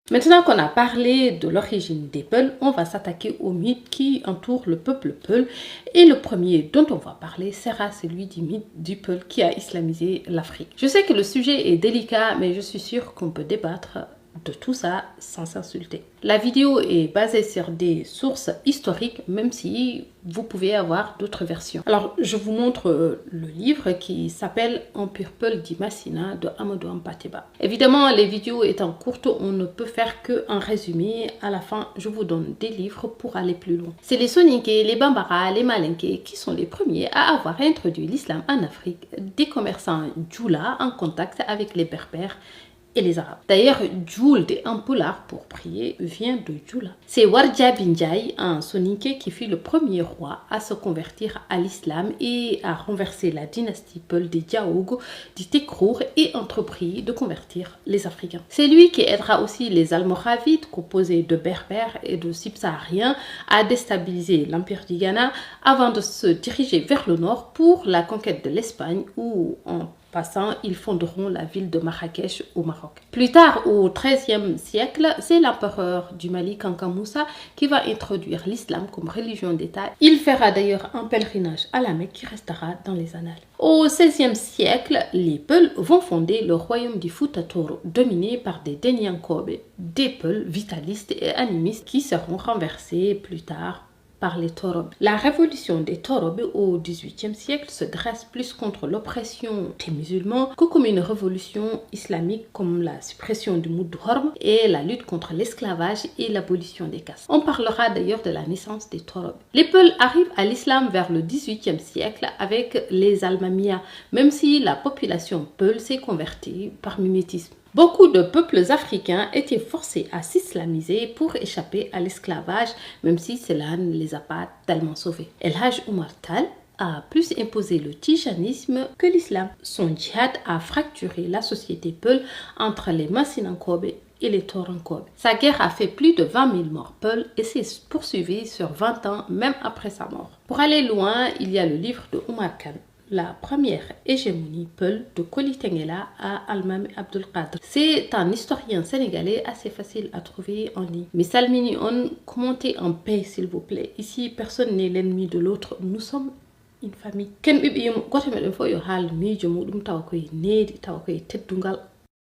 Maintenant qu'on a parlé de l'origine des Peuls, on va s'attaquer au mythe qui entoure le peuple Peul. Et le premier dont on va parler sera celui du mythe du Peul qui a islamisé l'Afrique. Je sais que le sujet est délicat, mais je suis sûre qu'on peut débattre de tout ça sans s'insulter. La vidéo est basée sur des sources historiques, même si vous pouvez avoir d'autres versions. Alors, je vous montre le livre qui s'appelle Empire Peul d'Imassina de Amadou Hampâté-Bâ. Évidemment, les vidéos étant courtes, on ne peut faire qu'un résumé. À la fin, je vous donne des livres pour aller plus loin. C'est les Soninké, les Bambara, les Malinké qui sont les premiers à avoir introduit l'islam en Afrique, des commerçants djoula en contact avec les Berbères et les Arabes. D'ailleurs, Djoul en pulaar pour prier vient de Djoula. C'est Wardja Binjai, un soninké, qui fut le premier roi à se convertir à l'islam et à renverser la dynastie Peul des Diaogo, dit Tekrour, et entrepris de convertir les Africains. C'est lui qui aidera aussi les Almoravides, composés de Berbères et de Sipsahariens, à déstabiliser l'empire du Ghana avant de se diriger vers le nord pour la conquête de l'Espagne où, en passant, ils fonderont la ville de Marrakech au Maroc. Plus tard, au XIIIe siècle, c'est l'empereur du Mali, Kanka Moussa, qui va introduire l'islam comme religion d'État. Il fera d'ailleurs un pèlerinage à la Mecque qui restera dans les annales. Au XVIe siècle, les Peuls vont fonder le royaume du Fouta Toro, dominé par des Denyankobe, des Peuls vitalistes et animistes qui seront renversés plus tard par les Torobes. La révolution des Torobes au XVIIIe siècle se dresse plus contre l'oppression des musulmans que comme une révolution islamique comme la suppression du Mouddhorm et la lutte contre l'esclavage et l'abolition des castes. On parlera d'ailleurs de la naissance des Torobes. Les Peuls arrivent à l'islam vers le XVIIIe siècle avec les Almamias, même si la population Peul s'est convertie par mimétisme. Beaucoup de peuples africains étaient forcés à s'islamiser pour échapper à l'esclavage, même si cela ne les a pas tellement sauvés. El Hadj Oumar Tall a plus imposé le tijanisme que l'islam. Son djihad a fracturé la société Peul entre les Massinankobe et les Torankobe. Sa guerre a fait plus de 20 000 morts Peul et s'est poursuivie sur 20 ans même après sa mort. Pour aller loin, il y a le livre de Oumar Khan, La première hégémonie Peul de Koli Tengela à Almami Abdul Qadr. C'est un historien sénégalais assez facile à trouver en ligne. Mais Salmini on, commentez en paix s'il vous plaît. Ici, personne n'est l'ennemi de l'autre. Nous sommes une famille. Ken bibi goto meɗen fof yo haal miijo muɗum tawa koye needi tawa koye teddungal